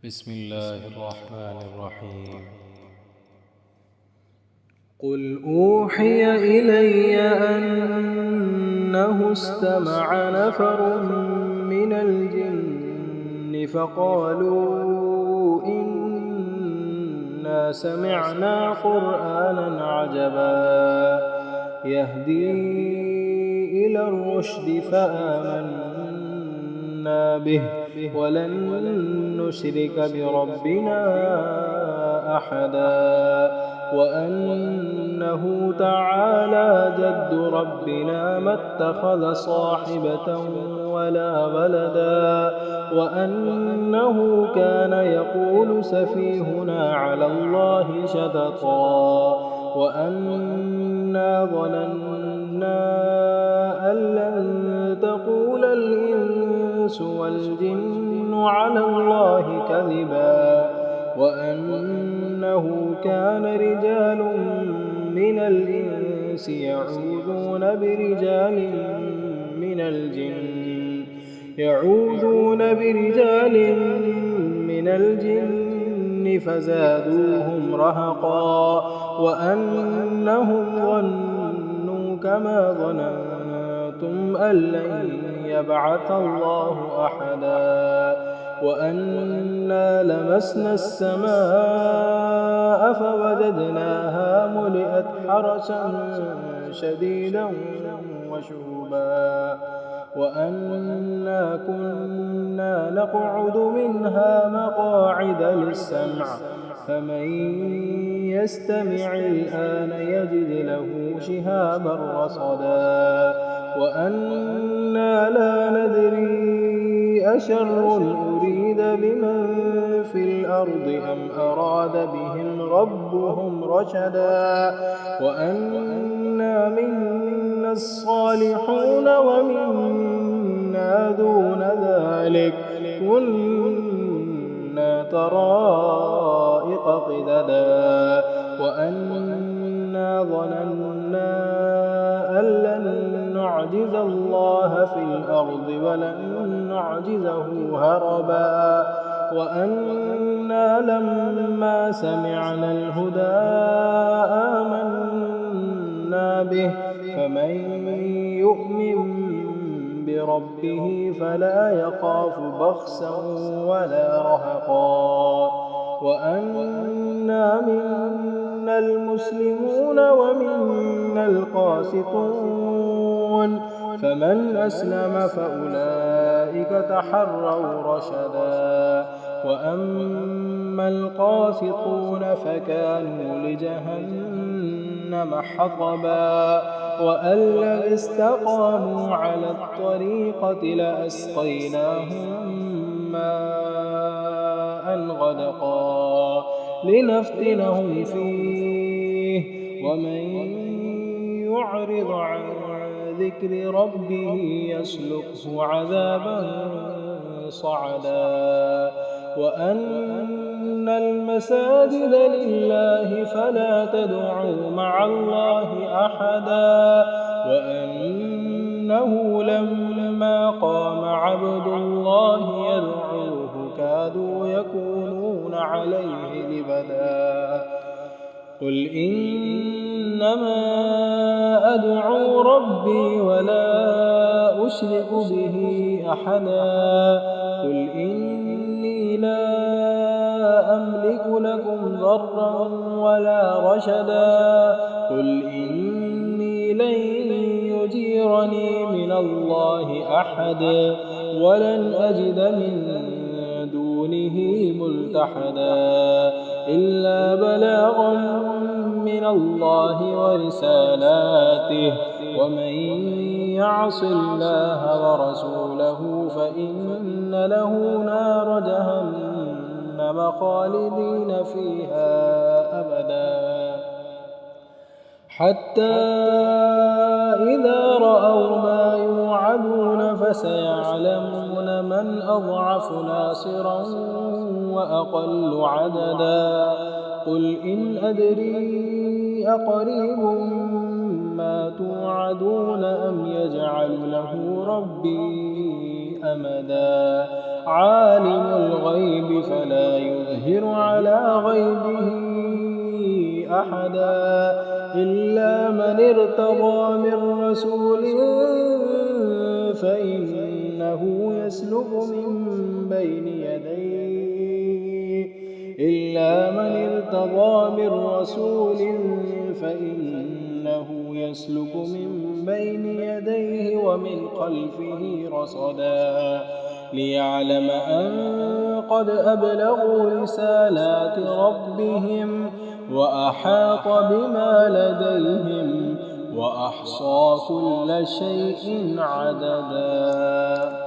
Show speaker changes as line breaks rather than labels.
بسم الله الرحمن الرحيم.
قل أوحي إلي أنه استمع نفر من الجن فقالوا إنا سمعنا قرآنا عجبا يهدي إلى الرشد فآمنا به ولن نشرك بربنا أحدا وأنه تعالى جد ربنا ما اتخذ صاحبة ولا ولدا وأنه كان يقول سفيهنا على الله شططا وأنا ظننا أن لن تقول الإنس والجن على الله كذبا وأنه كان رجال من الإنس يعوذون برجال من الجن فزادوهم رهقا وأنهم ظنوا كما ظننتم أن لن يبعث الله أحدا وأنا لمسنا السماء فوجدناها ملئت حرسا شديدا وشهبا وأنا كنا نقعد منها مقاعد للسمع فمن يستمع الآن يجد له شهابا رصدا وأنا لا ندري أشر أريد بمن في الأرض أم أراد بهم ربهم رشدا وأنا منا الصالحون ومنا دون ذلك كنا طرائق قددا وأنا ظننا أن لن نعجز الله في الأرض ولن نعجزه هربا وأنا لما سمعنا الهدى آمنا به فمن يؤمن بربه فلا يخاف بخسا ولا رهقا وأنا منا المسلمون ومنا القاسطون فمن أسلم فأولئك تحروا رشدا وأما القاسطون فكانوا لجهنم حطبا وأن لو استقاموا على الطريقة لأسقيناهم ماء غدقا لنفتنهم فيه ومن يعرض عن ذكر ربه يسلكه عذابا صعدا وأن المساجد لله فلا تدعوا مع الله أحدا وأنه لما قام عبد الله يدعوه كادوا يكونون عليه لبدا قل إنما أدعو ربي ولا أشرك به أحدا قل إني لا أملك لكم ضرا ولا رشدا قل إني لن يجيرني من الله أحد ولن أجد من دونه ملتحدا إلا بلاغا من الله ورسالاته ومن يعص الله ورسوله فإن له نار جهنم خالدين فيها أبدا حتى إذا رأوا ما يوعدون فسيعلمون من أضعف ناصرا وأقل عددا قل إن أدري أقريب ما توعدون أم يجعل له ربي أمدا عالم الغيب فلا يظهر على غيبه أحدا إلا من ارتضى من رسول فإنه يسلك من بين يديه إلا من ارتضى من رسول فإنه يسلك من بين يديه ومن خلفه رصدا ليعلم أن قد أبلغوا رسالات ربهم وأحاط بما لديهم وأحصى كل شيء عددا.